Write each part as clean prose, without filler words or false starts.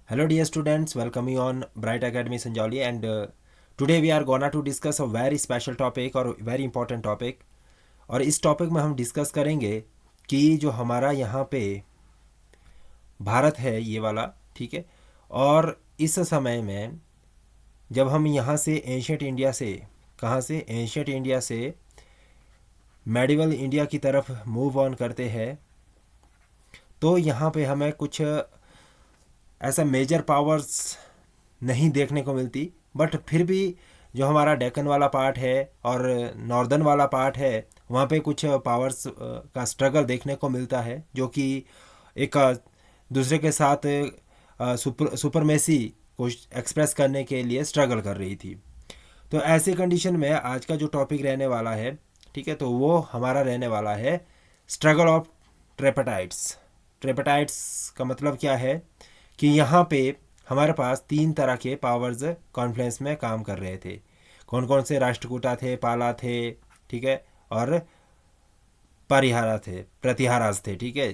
Hello dear students, welcome you on Bright Academy Sanjoli and today we are gonna to discuss a very special topic और very important topic। और इस topic में हम discuss करेंगे कि जो हमारा यहाँ पे भारत है ये वाला, ठीक है। और इस समय में जब हम यहाँ से एंशियंट इंडिया से, कहाँ से, एंशियंट इंडिया से मेडिवल इंडिया की तरफ मूव ऑन करते हैं, तो यहाँ पे हमें कुछ ऐसा मेजर पावर्स नहीं देखने को मिलती। बट फिर भी जो हमारा डेक्कन वाला पार्ट है और नॉर्दर्न वाला पार्ट है, वहाँ पे कुछ पावर्स का स्ट्रगल देखने को मिलता है, जो कि एक दूसरे के साथ सुपरमेसी को एक्सप्रेस करने के लिए स्ट्रगल कर रही थी। तो ऐसे कंडीशन में आज का जो टॉपिक रहने वाला है, ठीक है, तो वो हमारा रहने वाला है स्ट्रगल ऑफ ट्रेपेटाइट्स। ट्रेपेटाइट्स का मतलब क्या है कि यहाँ पे हमारे पास 3 तरह के पावर्स कॉन्फ्लुएंस में काम कर रहे थे। कौन कौन से? राष्ट्रकूटा थे, पाला थे, ठीक है, और परिहारा थे, प्रतिहाराज थे, ठीक है।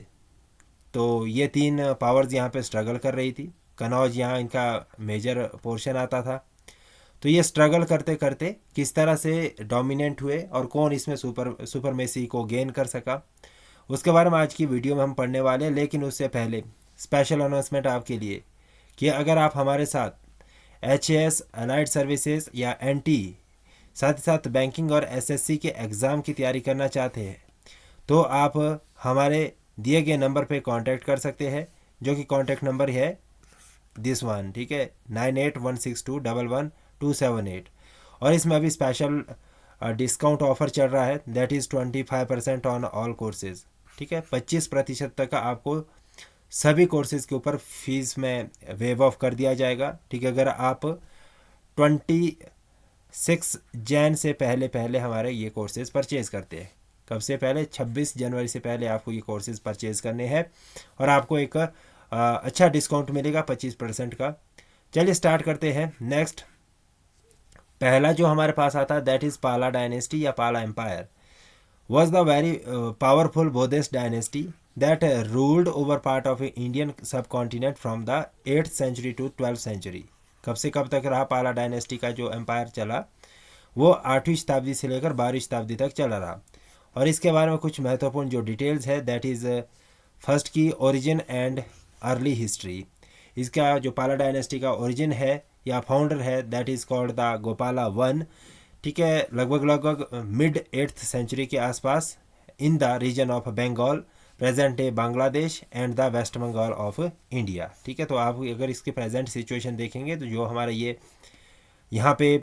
तो ये 3 पावर्स यहाँ पे स्ट्रगल कर रही थी। कनौज यहाँ इनका मेजर पोर्शन आता था। तो ये स्ट्रगल करते करते किस तरह से डोमिनेंट हुए और कौन इसमें सुपरमेसी को गेन कर सका, उसके बारे में आज की वीडियो में हम पढ़ने वाले हैं। लेकिन उससे पहले स्पेशल अनाउंसमेंट आपके लिए कि अगर आप हमारे साथ HAS अलाइड सर्विसेज या NT, साथ ही साथ बैंकिंग और SSC के एग्ज़ाम की तैयारी करना चाहते हैं, तो आप हमारे दिए गए नंबर पे कांटेक्ट कर सकते हैं, जो कि कांटेक्ट नंबर है दिस वन, ठीक है, 9816211278। और इसमें अभी स्पेशल डिस्काउंट ऑफर चल रहा है, that is 25% on all courses, ठीक है। 25% तक का आपको सभी कोर्सेज के ऊपर फीस में वेव ऑफ कर दिया जाएगा, ठीक है, अगर आप 26 जैन से पहले हमारे ये कोर्सेज परचेज़ करते हैं। कब से पहले? 26 जनवरी से पहले आपको ये कोर्सेज परचेज़ करने हैं और आपको एक अच्छा डिस्काउंट मिलेगा 25% का। चलिए स्टार्ट करते हैं। नेक्स्ट, पहला जो हमारे पास आता है दैट इज़ पाला डायनेस्टी या पाला empire. was the very powerful Buddhist dynasty that ruled over part of Indian subcontinent from the 8th century to 12th century। कब से कब तक रहा पाला डायनेस्टी का जो एम्पायर चला? वो 8वीं शताब्दी से लेकर 12वीं शताब्दी तक चला रहा। और इसके बारे में कुछ महत्वपूर्ण जो डिटेल्स है दैट इज़ फर्स्ट की ओरिजिन एंड अर्ली हिस्ट्री। इसका जो पाला डायनेस्टी का ओरिजिन है या फाउंडर है that is called the Gopala one, ठीक है, लगभग मिड 8th सेंचुरी के आसपास in the region of Bengal, present day Bangladesh and the west Bengal of India, ठीक है। तो आप अगर इसकी प्रेजेंट सिचुएशन देखेंगे तो जो हमारा ये यहाँ पे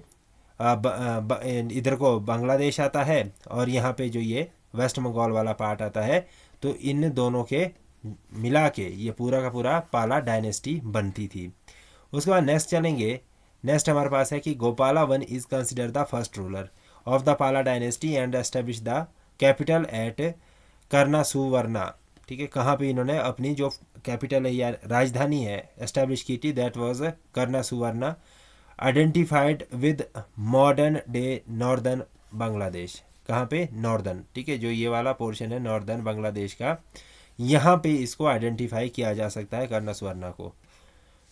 इधर को बांग्लादेश आता है और यहाँ पे जो ये वेस्ट बंगाल वाला पार्ट आता है, तो इन दोनों के मिला के ये पूरा का पूरा पाला डायनेस्टी बनती थी। उसके बाद नेक्स्ट चलेंगे। नेक्स्ट हमारे पास है कि Gopala one is consider the first ruler of the Pala dynasty and establish the capital at Karna Suvarna, ठीक है। कहाँ पे इन्होंने अपनी जो कैपिटल है या राजधानी है एस्टेब्लिश की थी, that was Karna Suvarna, identified with modern day northern Bangladesh. कहाँ पे? नॉर्दर्न, ठीक है, जो ये वाला पोर्शन है नॉर्दर्न बांग्लादेश का, यहाँ पे इसको आइडेंटिफाई किया जा सकता है करना सुवर्णा को।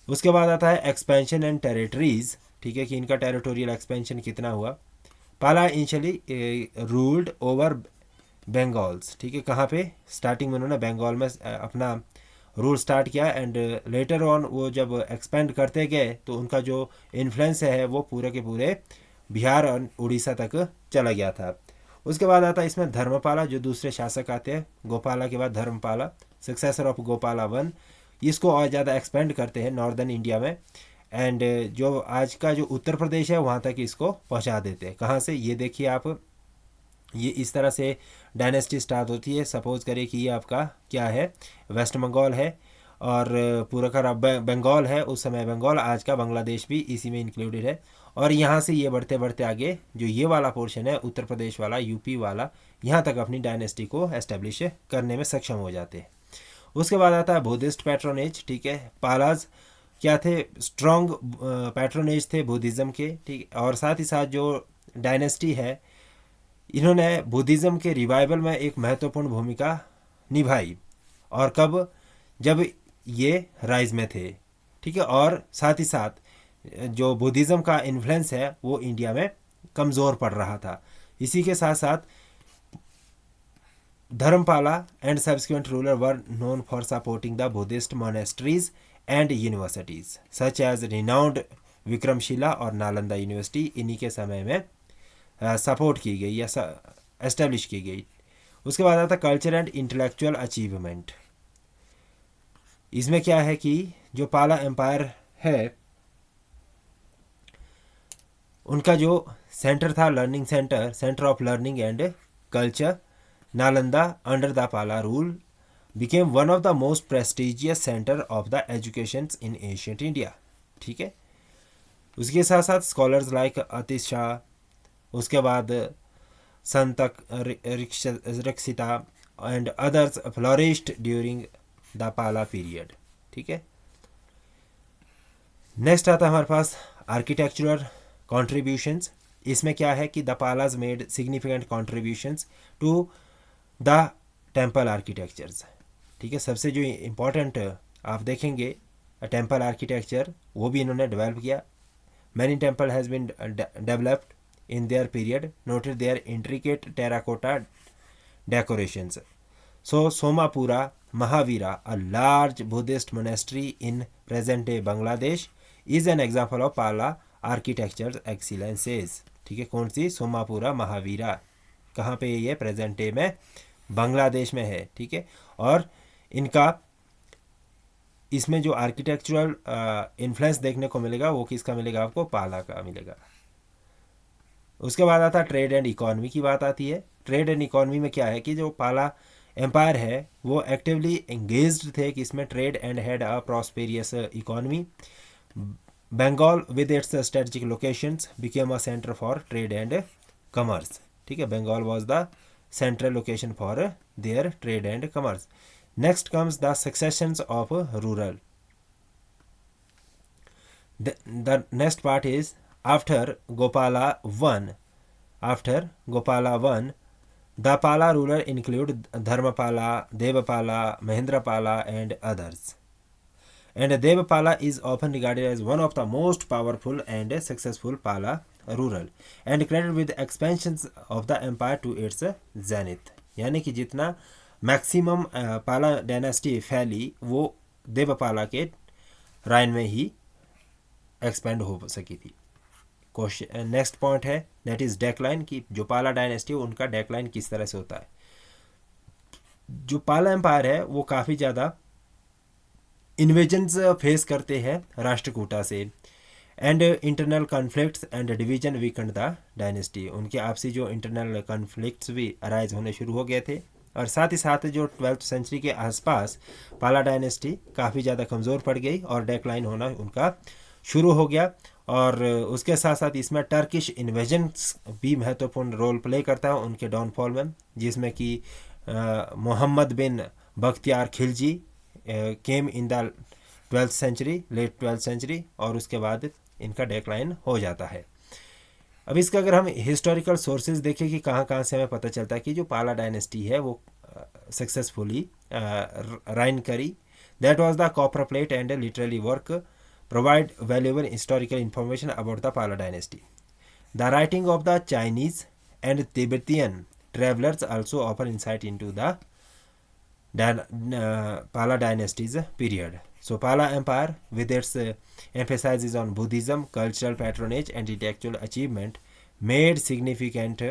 उसके बाद आता है एक्सपेंशन एंड टेरिटरीज, ठीक है, कि इनका टेरिटोरियल एक्सपेंशन कितना हुआ। पाला इनिशियली रूल्ड ओवर बंगाल्स, ठीक है, कहाँ पे? स्टार्टिंग में उन्होंने बंगाल में अपना रूल स्टार्ट किया एंड लेटर ऑन वो जब एक्सपेंड करते गए तो उनका जो इन्फ्लुएंस है वो पूरे के पूरे बिहार और उड़ीसा तक चला गया था। उसके बाद आता है इसमें धर्मपाला, जो दूसरे शासक आते हैं गोपाला के बाद Dharmapala, successor of Gopala one. इसको और ज़्यादा एक्सपेंड करते हैं नॉर्दर्न इंडिया में एंड जो आज का जो उत्तर प्रदेश है वहाँ तक इसको पहुँचा देते हैं। कहाँ से? ये देखिए आप, ये इस तरह से डायनेस्टी स्टार्ट होती है। सपोज करिए कि ये आपका क्या है, वेस्ट बंगाल है और पूरा का बंगाल है, उस समय बंगाल, आज का बांग्लादेश भी इसी में इंक्लूडेड है। और यहाँ से ये बढ़ते बढ़ते आगे जो ये वाला पोर्शन है उत्तर प्रदेश वाला, यूपी वाला, यहाँ तक अपनी डायनेस्टी को एस्टेब्लिश करने में सक्षम हो जाते हैं। उसके बाद आता है बुद्धिस्ट पैट्रोनेज, ठीक है। पालाज क्या थे? स्ट्रॉन्ग पैट्रोनेज थे बुद्धिज़्म के, ठीक। और साथ ही साथ जो डायनेस्टी है इन्होंने बुद्धिज़्म के रिवाइवल में एक महत्वपूर्ण भूमिका निभाई। और कब? जब ये राइज में थे, ठीक है। और साथ ही साथ जो बुद्धिज़्म का इन्फ्लुएंस है वो इंडिया में कमज़ोर पड़ रहा था। इसी के साथ साथ Dharmapala and subsequent ruler were known for supporting the Buddhist monasteries and universities such as renowned Vikramashila और नालंदा यूनिवर्सिटी इन्हीं के समय में सपोर्ट की गई या एस्टेब्लिश की गई। उसके बाद आता कल्चर एंड इंटेलेक्चुअल अचीवमेंट। इसमें क्या है कि जो पाला एम्पायर है उनका जो सेंटर था learning centre of learning and culture, Nalanda under the Pala rule became one of the most prestigious centre of the education in ancient India. ठीक है। उसके साथ साथ स्कॉलर्स लाइक अतीश शाह, उसके बाद Shantarakshita and others flourished during the Pala period. ठीक है। Next आता है हमारे पास आर्किटेक्चरल कॉन्ट्रीब्यूशंस। इसमें क्या है कि the Palas made significant contributions to the temple architectures. ठीक है। सबसे जो इम्पोर्टेंट आप देखेंगे टेम्पल आर्किटेक्चर वो भी इन्होंने डेवलप किया। Many temple has been developed in their period, noted their intricate terracotta decorations. So Somapura Mahavira, a large Buddhist monastery in present-day Bangladesh, is an example of Pala architecture's excellences. ठीक है। कौन सी? सोमापुरा महावीरा। कहाँ पे ये? Present day में बांग्लादेश में है। ठीक है। और इनका इसमें जो आर्किटेक्चरल इन्फ्लुएंस देखने को मिलेगा वो किसका मिलेगा आपको? पाला का मिलेगा। उसके बाद आता ट्रेड एंड इकोनॉमी की बात आती है। ट्रेड एंड इकोनॉमी में क्या है कि जो पाला एम्पायर है वो एक्टिवली एंगेज्ड थे कि इसमें trade and had a prosperous economy. Bengal with its strategic locations became a centre for trade and commerce. ठीक है। Bengal was the central location for their trade and commerce. Next comes the successions of rulers. The next part is After Gopala I, the Pala ruler include Dharmapala, Devapala, Mahendrapala and others. And Devapala is often regarded as one of the most powerful and successful Pala ruler and credited with expansions of the empire to its zenith. यानी कि जितना maximum पाला dynasty फैली वो देवपाला के राइन में ही expand हो सकी थी। क्वेश्चन नेक्स्ट पॉइंट है दैट इज डेक्लाइन की जो पाला डायनेस्टी है उनका डेक्लाइन किस तरह से होता है। जो पाला एम्पायर है वो काफ़ी ज़्यादा इन्वेजन्स फेस करते हैं राष्ट्रकूटा से and internal conflicts and division Weeknd the dynasty. उनके आपसी जो इंटरनल कॉन्फ्लिक्ट्स भी अराइज होने शुरू हो गए थे और साथ ही साथ जो 12th सेंचुरी के आसपास पाला डायनेस्टी काफ़ी ज़्यादा कमज़ोर पड़ गई और डेक्लाइन होना उनका शुरू हो गया। और उसके साथ साथ इसमें टर्किश इन्वेजन भी महत्वपूर्ण रोल प्ले करता है उनके डाउनफॉल में, जिसमें कि Mohammad bin Bakhtiyar Khilji came in the 12th century, late 12th century, और उसके बाद इनका डेक्लाइन हो जाता है। अब इसका अगर हम हिस्टोरिकल सोर्सेज देखें कि कहाँ कहाँ से हमें पता चलता है कि जो पाला डायनेस्टी है वो सक्सेसफुली राइन करी। That was the copper plate and literary work provide valuable historical information about the Pala dynasty. The writing of the Chinese and Tibetan travelers also offer insight into the Pala dynasty's period. So Pala Empire with its emphasis on Buddhism, cultural patronage and intellectual achievement made significant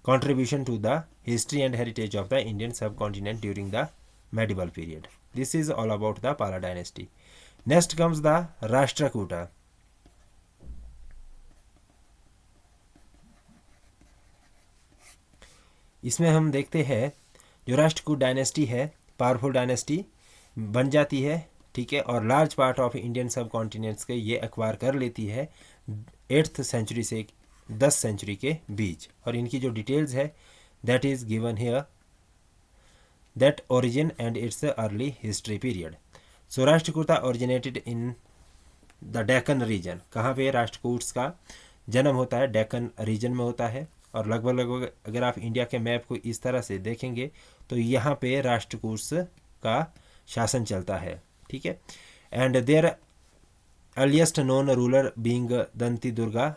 contribution to the history and heritage of the Indian subcontinent during the medieval period. This is all about the Pala dynasty. Next comes the Rashtrakuta. इसमें हम देखते हैं जो Rashtrakuta dynasty है powerful dynasty बन जाती है। ठीक है। और लार्ज पार्ट ऑफ इंडियन सब कॉन्टिनेंट्स के ये एक्वायर कर लेती है 8th सेंचुरी से 10th सेंचुरी के बीच। और इनकी जो डिटेल्स है that is given here that origin and its early history period. So Rashtrakuta originated in the Deccan region. कहाँ पे राष्ट्रकूट्स का जन्म होता है? डेक्कन रीजन में होता है। और लगभग अगर आप इंडिया के मैप को इस तरह से देखेंगे तो यहाँ पे राष्ट्रकूट्स का शासन चलता है। ठीक है। And their earliest known ruler being Danti Durga,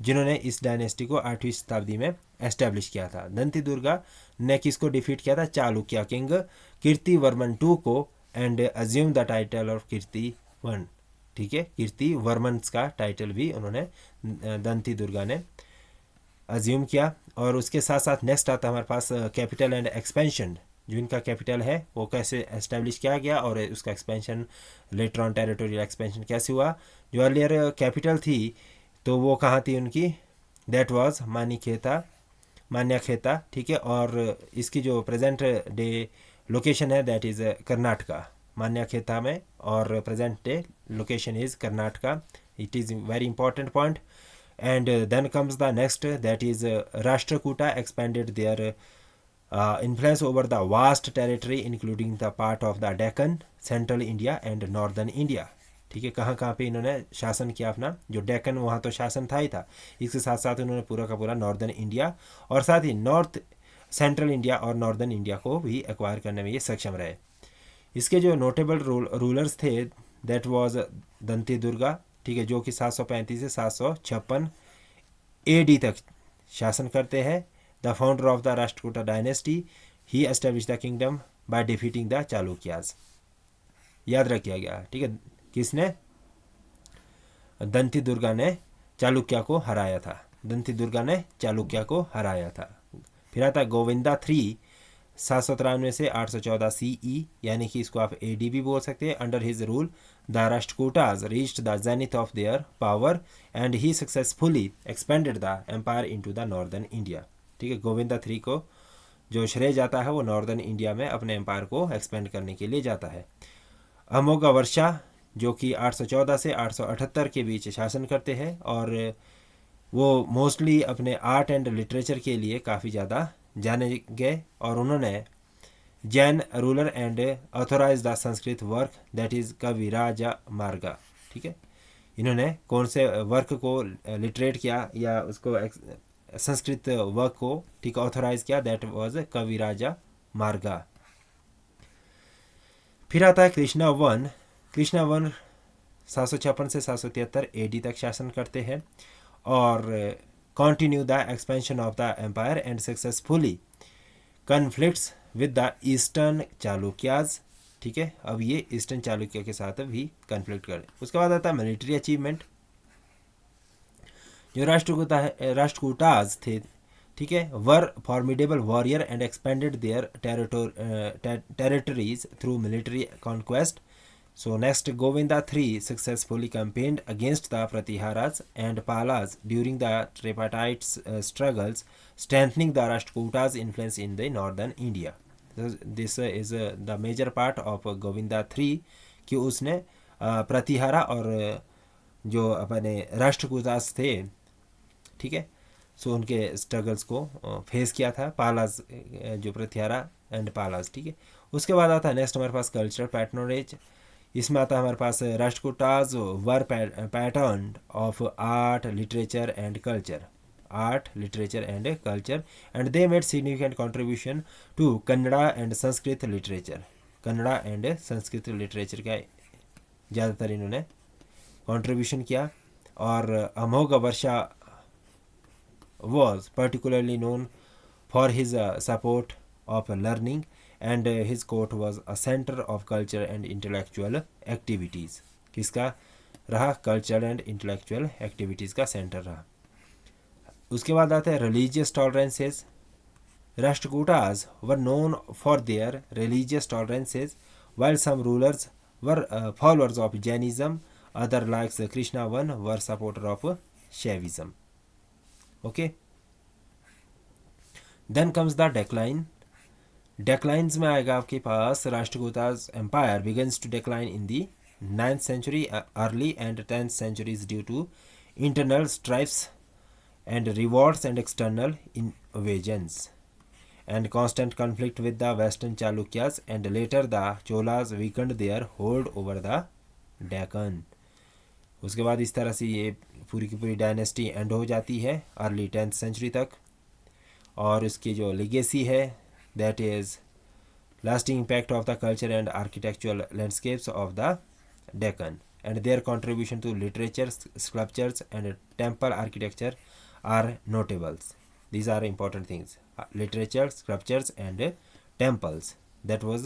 जिन्होंने इस डायनेस्टी को 8वीं शताब्दी में एस्टेब्लिश किया था। दंती दुर्गा ने किसको डिफीट किया था? चालुक्य किंग कीर्ति वर्मन टू को, and assume the title of Kirti one. ठीक है, कीर्ति वर्मन का टाइटल भी उन्होंने दंती दुर्गा ने अज्यूम किया। और उसके साथ साथ नेक्स्ट आता है हमारे पास कैपिटल एंड एक्सपेंशन। जो इनका कैपिटल है वो कैसे एस्टेब्लिश किया गया और उसका expansion, later on territorial expansion कैसे हुआ। जो अर्लियर कैपिटल थी तो वो कहाँ थी उनकी? That was Manyakheta. ठीक है, और इसकी जो प्रेजेंट डे लोकेशन है दैट इज़ कर्नाटका, मान्यखेता में, और present day location is Karnataka. It is very important point. And then comes the next, that is Rashtrakuta expanded their influence over the vast territory including the part of the Deccan, central India and northern India. ठीक है, कहाँ कहाँ पे इन्होंने शासन किया अपना? जो डेक्कन वहाँ तो शासन था ही था, इसके साथ साथ उन्होंने पूरा का पूरा नॉर्दर्न इंडिया और साथ ही नॉर्थ सेंट्रल इंडिया और नॉर्दर्न इंडिया को भी एक्वायर करने में ये सक्षम रहे. इसके जो नोटेबल रूलर्स थे दैट वाज दंती दुर्गा. ठीक है, जो कि 735 से 756 AD तक शासन करते हैं. The founder of the Rashtrakuta dynasty, he establish the kingdom by defeating the Chalukyas. याद रखिया गया. ठीक है, किसने? दंती दुर्गा ने चालुक्या को हराया था. दंती दुर्गा ने चालुक्या को हराया था. फिर आता गोविंदा 3 793 से 814 CE, यानी कि इसको आप AD भी बोल सकते हैं. Under his rule the Rashtrakutas reached the zenith of their power and he successfully expanded the empire into the northern India. ठीक है, गोविंदा 3 को जो श्रेय जाता है वो नॉर्दर्न इंडिया में अपने एम्पायर को एक्सपेंड करने के लिए जाता है. अमोघा वर्षा जो कि 814 से 878 के बीच शासन करते हैं और वो मोस्टली अपने आर्ट एंड लिटरेचर के लिए काफ़ी ज़्यादा जाने गए और उन्होंने Jain ruler and authorise the Sanskrit work that is Kaviraja Marga. ठीक है, इन्होंने कौन से वर्क को लिटरेट किया या उसको संस्कृत वर्क को ठीक ऑथोराइज किया? दैट वाज कविराजा मार्गा. फिर आता है कृष्णा वन. कृष्णा वन 756 से 773 AD तक शासन करते हैं और continue the expansion of the empire and successfully conflicts with the eastern Chalukyas. ठीक है, अब ये ईस्टर्न चालुक्य के साथ भी कन्फ्लिक्ट करें. उसके बाद आता है मिलिट्री अचीवमेंट. जो राष्ट्रकूटाज थे, ठीक है, were formidable warrior and expanded their territories through military conquest. So next, Govinda III successfully campaigned against the Pratiharas and Palas during the tripartite struggles, strengthening the Rashtrakutas' influence in the northern India. This is the major part of Govinda III कि उसने प्रतिहारा और जो अपने राष्ट्रकूटास थे, ठीक है, सो उनके struggles को फेस किया था. पालास जो प्रतिहारा एंड पालास. ठीक है, उसके बाद आता है नेक्स्ट हमारे पास कल्चरल पैटर्नेज. इसमें आता है हमारे पास Rashtrakutas were patron of art literature and culture. Art literature and culture and they made significant contribution to Kannada and Sanskrit literature. Kannada and Sanskrit literature का ज़्यादातर इन्होंने कंट्रीब्यूशन किया. और अमोघ वर्षा was particularly known for his support of learning and his court was a center of culture and intellectual activities. किसका रहा? Culture and intellectual activities का centre रहा. उसके बाद आता है religious tolerances. Rashtrakutas were known for their religious tolerances while some rulers were followers of Jainism, other like Krishna I were supporter of Shaivism. Okay, then comes the decline. Declines में आएगा आपके पास Rashtrakutas empire begins to decline in the 9th century early and 10th centuries due to internal strifes and revolts and external invasions and constant conflict with the western Chalukyas, and later the Cholas weakened their hold over the Deccan. उसके बाद इस तरह से ये पूरी की पूरी dynasty and हो जाती है अर्ली 10th सेंचुरी तक. और इसकी जो लिगेसी है that is lasting impact of the culture and architectural landscapes of the Deccan, and their contribution to literature, sculptures, and temple architecture are notables. These are important things: literature, sculptures, and temples. That was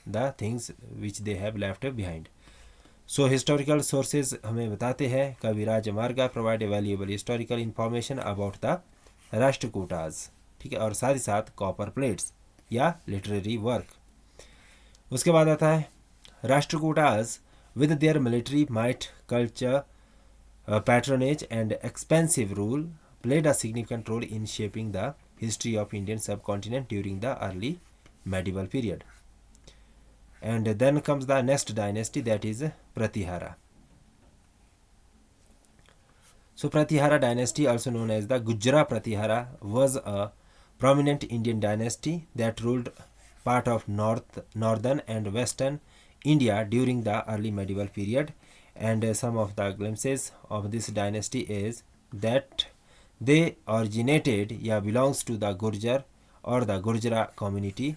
the things which they have left behind. So historical sources हमें बताते हैं Kaviraja Marga provide valuable historical information about the Rashtrakutas, ठीक है, और साथ ही साथ copper plates या लिटरेरी वर्क. उसके बाद आता है Rashtrakutas with their military might, culture, patronage and expansive rule played a significant role in shaping the history of Indian subcontinent during the early medieval period. And then comes the next dynasty, that is Pratihara. So Pratihara dynasty, also known as the Gujra Pratihara, was a prominent Indian dynasty that ruled part of northern and western India during the early medieval period. And some of the glimpses of this dynasty is that they originated या belongs to the Gurjar or the Gurjara community,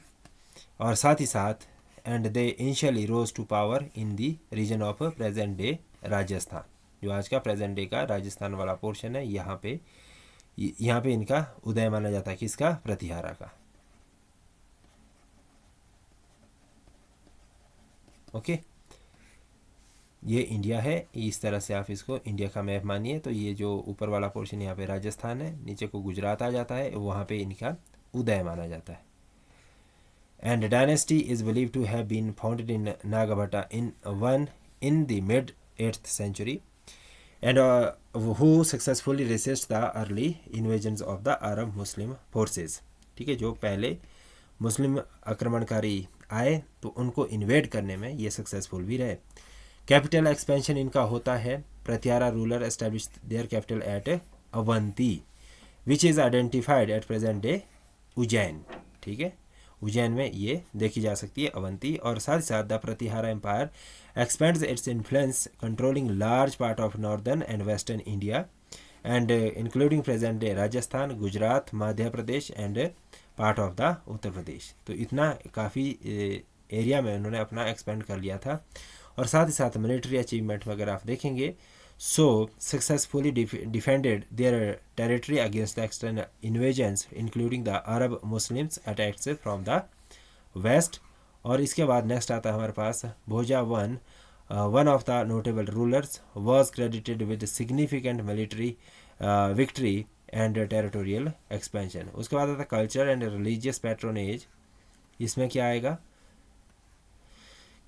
और साथ ही साथ and they initially rose to power in the region of present day Rajasthan, जो आज का present day का राजस्थान वाला पोर्शन है. यहाँ पे इनका उदय माना जाता है. किसका? प्रतिहारा का. ओके, ये इंडिया है. इस तरह से आप इसको इंडिया का मैप मानिए. तो ये जो ऊपर वाला पोर्शन यहाँ पे राजस्थान है, नीचे को गुजरात आ जाता है, वहाँ पे इनका उदय माना जाता है. And dynasty is believe to have been founded in Nagabhata in the mid 8th century, and who successfully resist the early invasions of the Arab Muslim forces. ठीक है, जो पहले मुस्लिम आक्रमणकारी आए तो उनको इन्वेड करने में ये सक्सेसफुल भी रहे. कैपिटल एक्सपेंशन इनका होता है. Pratihara ruler establish their capital eight Avanti, which is identified at present day Ujjain. ठीक है, उज्जैन में ये देखी जा सकती है अवंती. और साथ ही साथ the Pratihara empire expands its influence controlling large part of northern and western India and including present day Rajasthan, Gujarat, Madhya Pradesh and part of the Uttar Pradesh. तो इतना काफ़ी एरिया में उन्होंने अपना एक्सपेंड कर लिया था. और साथ ही साथ मिलिट्री अचीवमेंट में अगर आप देखेंगे, so successfully defended their territory against the external invasions including the Arab Muslims attacks from the west. और इसके बाद नेक्स्ट आता है हमारे पास Bhoja one of the notable rulers was credited with significant military victory and territorial expansion. उसके बाद आता है कल्चर एंड रिलीजियस पैट्रोनेज. इसमें क्या आएगा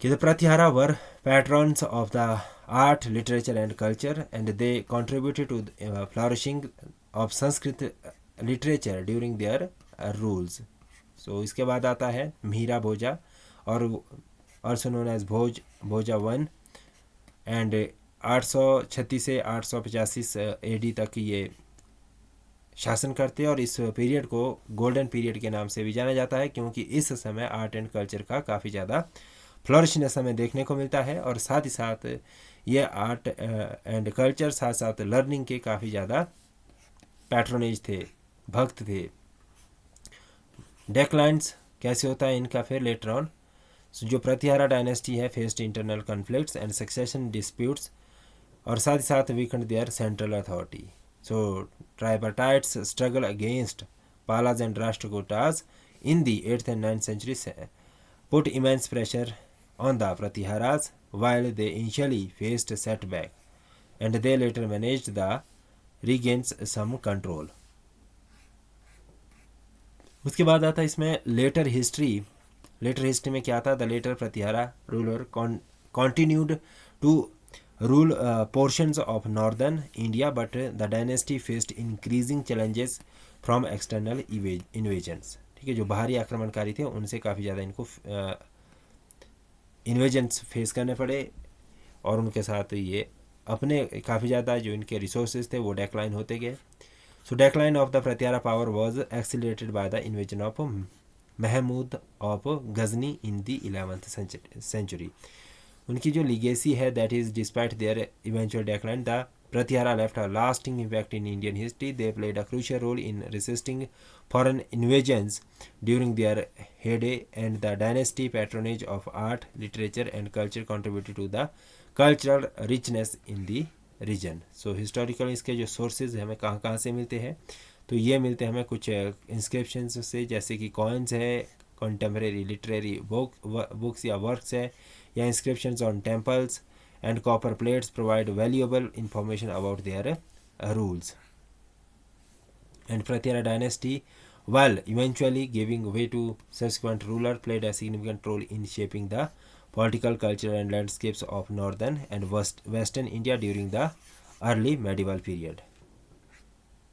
कि the Pratihara were patrons of the art, literature and culture, and they contributed to the flourishing of Sanskrit literature during their rules. So इसके बाद आता है मीरा भोजा, और also known as Bhoja one, and 836 से 885 AD तक ये शासन करते हैं. और इस पीरियड को गोल्डन पीरियड के नाम से भी जाना जाता है, क्योंकि इस समय आर्ट एंड कल्चर का काफ़ी ज़्यादा फ्लरिशनेस हमें देखने को मिलता है. और साथ ही साथ ये आर्ट एंड कल्चर साथ साथ लर्निंग के काफ़ी ज़्यादा पैट्रोनेज थे, भक्त थे. डेक्लाइंस कैसे होता है इनका फिर लेटर ऑन. जो प्रतिहारा डायनेस्टी है faced internal conflicts and succession disputes, और साथ ही साथ weakened their central authority. So tripartites struggle against Palas and Rashtrakutas in the 8th and 9th centuries put immense pressure on the Pratiharas, while they initially faced setback, and they later managed the regains some control. उसके बाद आता है इसमें letter history. Letter history में क्या था? The later Pratihara ruler continued to rule portions of northern India, but the dynasty faced increasing challenges from external invasions. ठीक है, जो बाहरी आक्रमणकारी थे उनसे काफ़ी ज़्यादा इनको इन्वेजन्स फेस करने पड़े, और उनके साथ ये अपने काफ़ी ज़्यादा जो इनके रिसोर्सेज थे वो डेक्लाइन होते गए. So decline of the Pratihara power was accelerated by the invasion of Mahmud of Ghazni in the 11th century. उनकी जो लीगेसी है that is despite their eventual decline, the Pratyahara left a lasting impact in Indian history. They played a crucial role in resisting foreign invasions during their heyday, and the dynasty patronage of art, literature, and culture contributed to the cultural richness in the region. So historical इसके जो sources हमें कहाँ कहाँ से मिलते हैं, तो ये मिलते हैं हमें कुछ इंस्क्रिप्शन से, जैसे कि कॉइन्स है, कंटेम्प्रेरी लिटरेरी बुक्स या वर्क्स है, या inscriptions on temples, and copper plates provide valuable information about their rules. And Pratyahara dynasty, while eventually giving way to subsequent ruler, played a significant role in shaping the political, culture, and landscapes of northern and western India during the early medieval period.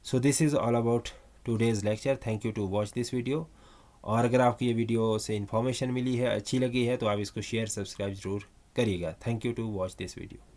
So this is all about today's lecture. Thank you to watch this video. और अगर आपको ये video से information मिली है, अच्छी लगी है, तो आप इसको शेयर सब्सक्राइब जरूर करिएगा. Thank you to watch this video.